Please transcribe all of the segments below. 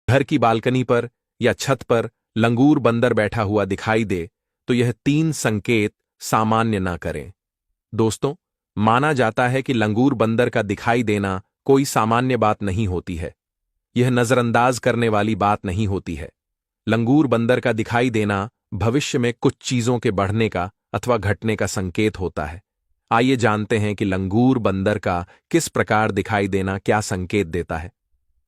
घर की बालकनी पर या छत पर लंगूर बंदर बैठा हुआ दिखाई दे तो यह 3 संकेत सामान्य न करें। दोस्तों, माना जाता है कि लंगूर बंदर का दिखाई देना कोई सामान्य बात नहीं होती है। यह नजरअंदाज करने वाली बात नहीं होती है। लंगूर बंदर का दिखाई देना भविष्य में कुछ चीजों के बढ़ने का अथवा घटने का संकेत होता है। आइए जानते हैं कि लंगूर बंदर का किस प्रकार दिखाई देना क्या संकेत देता है।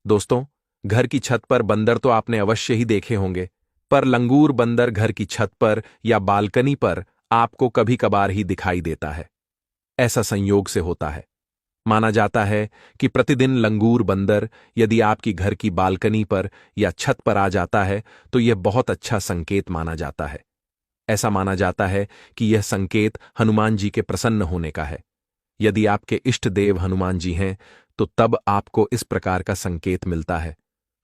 दोस्तों, घर की छत पर बंदर तो आपने अवश्य ही देखे होंगे, पर लंगूर बंदर घर की छत पर या बालकनी पर आपको कभी कभार ही दिखाई देता है। ऐसा संयोग से होता है। माना जाता है कि प्रतिदिन लंगूर बंदर यदि आपकी घर की बालकनी पर या छत पर आ जाता है तो यह बहुत अच्छा संकेत माना जाता है। ऐसा माना जाता है कि यह संकेत हनुमान जी के प्रसन्न होने का है। यदि आपके इष्ट देव हनुमान जी हैं तो तब आपको इस प्रकार का संकेत मिलता है।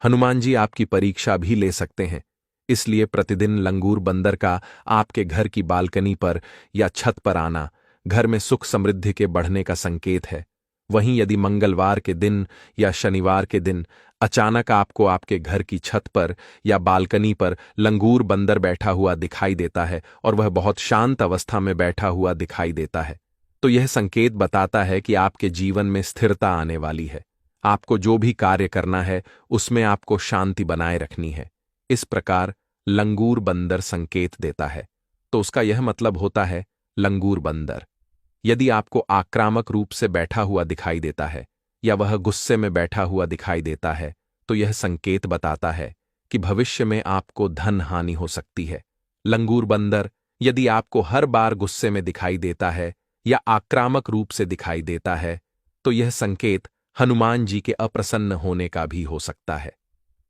हनुमान जी आपकी परीक्षा भी ले सकते हैं, इसलिए प्रतिदिन लंगूर बंदर का आपके घर की बालकनी पर या छत पर आना घर में सुख समृद्धि के बढ़ने का संकेत है। वहीं यदि मंगलवार के दिन या शनिवार के दिन अचानक आपको आपके घर की छत पर या बालकनी पर लंगूर बंदर बैठा हुआ दिखाई देता है और वह बहुत शांत अवस्था में बैठा हुआ दिखाई देता है, तो यह संकेत बताता है कि आपके जीवन में स्थिरता आने वाली है। आपको जो भी कार्य करना है उसमें आपको शांति बनाए रखनी है। इस प्रकार लंगूर बंदर संकेत देता है, तो उसका यह मतलब होता है लंगूर बंदर यदि आपको आक्रामक रूप से बैठा हुआ दिखाई देता है या वह गुस्से में बैठा हुआ दिखाई देता है तो यह संकेत बताता है कि भविष्य में आपको धन हानि हो सकती है। लंगूर बंदर यदि आपको हर बार गुस्से में दिखाई देता है या आक्रामक रूप से दिखाई देता है तो यह संकेत हनुमान जी के अप्रसन्न होने का भी हो सकता है।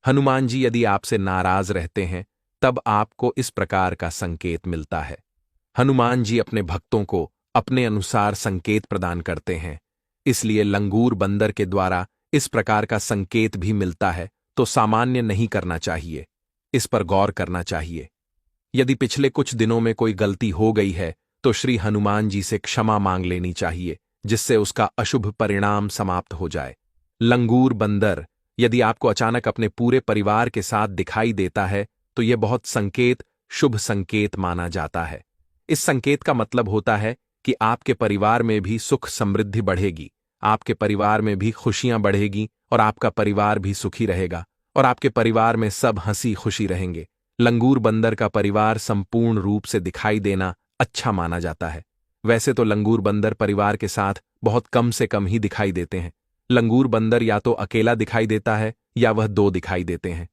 हनुमान जी यदि आपसे नाराज रहते हैं तब आपको इस प्रकार का संकेत मिलता है। हनुमान जी अपने भक्तों को अपने अनुसार संकेत प्रदान करते हैं, इसलिए लंगूर बंदर के द्वारा इस प्रकार का संकेत भी मिलता है तो सामान्य नहीं करना चाहिए, इस पर गौर करना चाहिए। यदि पिछले कुछ दिनों में कोई गलती हो गई है तो श्री हनुमान जी से क्षमा मांग लेनी चाहिए, जिससे उसका अशुभ परिणाम समाप्त हो जाए। लंगूर बंदर यदि आपको अचानक अपने पूरे परिवार के साथ दिखाई देता है तो यह बहुत शुभ संकेत माना जाता है। इस संकेत का मतलब होता है कि आपके परिवार में भी सुख समृद्धि बढ़ेगी, आपके परिवार में भी खुशियां बढ़ेगी और आपका परिवार भी सुखी रहेगा और आपके परिवार में सब हंसी खुशी रहेंगे। लंगूर बंदर का परिवार संपूर्ण रूप से दिखाई देना अच्छा माना जाता है। वैसे तो लंगूर बंदर परिवार के साथ बहुत कम से कम ही दिखाई देते हैं। लंगूर बंदर या तो अकेला दिखाई देता है या वह 2 दिखाई देते हैं।